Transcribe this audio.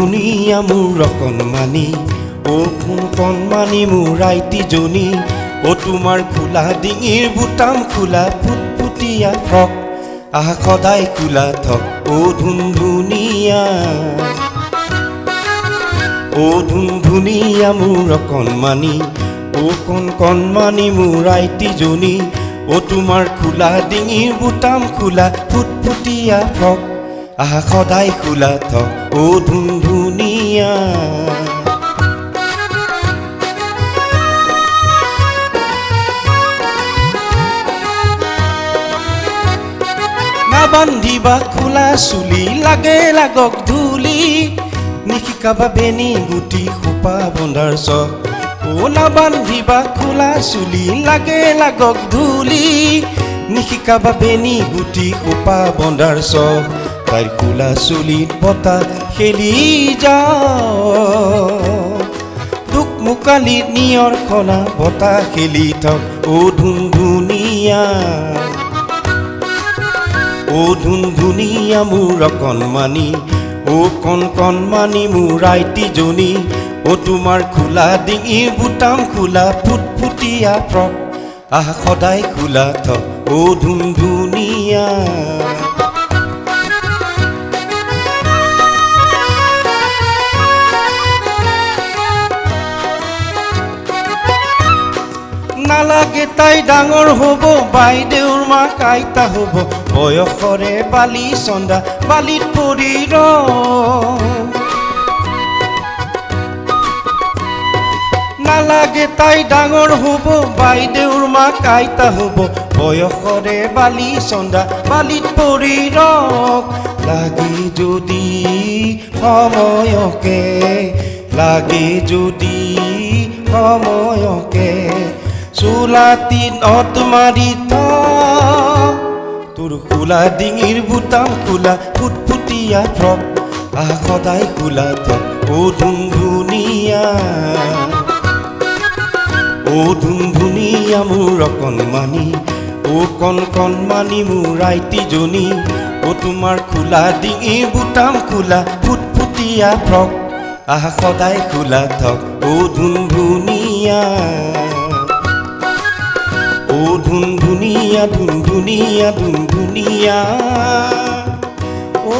ধুনীয়া মোৰ অকণমানি ও কোন কণমানি মোৰ আইটিজনী ও তোমাৰ খোলা ডিঙিৰ বুটাম খোলা ফুটফুটীয়া ফ্ৰক আহা সদায় খোলা থক ও ধুনীয়া ও ধুনীয়া মোৰ অকণমানি ও কণমানি মোৰ আইটিজনী ও তোমাৰ খোলা ডিঙিৰ বুটাম খোলা ফুটফুটীয়া ফ্ৰক আহা সদায় খোলা থক ও ধুনীয়া বান্ধিবা খোলা চুলি লাগে লাগক ধূলি নিশিকাবা বেনি গুটি খোপা বন্ধাৰ চখ ও না বান্ধিবা খোলা চুলি লাগে লাগক ধূলি নিশিকাবা বেনি গুটি খোপা বন্ধাৰ চখ তাইৰ খোলা চুলিত বতাহ খেলি যাও দুখ মুকালি নিয়ৰ খনা বতাহ খেলি থক ও ধুনীয়া ও ধুনীয়া মোৰ অকণমানি ও কণমানি মোৰ আইটিজনী ও তোমাৰ খোলা ডিঙিৰ বুটাম খোলা ফুটফুটীয়া ফ্ৰক আহা সদায় খোলা থক ও ধুনীয়া নালাগে তাই ডাঙৰ হ'ব বাইদেউৰ মাক আইতা হ'ব বয়সৰে বালি চন্দা বালিত পৰি নালাগে তাই ডাঙৰ হ'ব বাইদেউৰ মাক আইতা হ'ব বয়সৰে বালি চন্দা বালিত পৰি লাগে যদি সময়কে লাগে যদি সময়কে চুলাতি নত মাৰি তোৰ খোলা ডিঙিৰ বুটাম খোলা ফুটফুটীয়া ফ্ৰক আহা সদায় খোলা থক ও ধুনীয়া ও ধুনীয়া মোৰ অকণমানি ও কণমানি মোৰ আইটিজনী ও তোমাৰ খোলা ডিঙিৰ বুটাম খোলা ফুটফুটীয়া ফ্ৰক আহা সদায় খোলা থক ও ধুনীয়া ও ধুনীয়া ও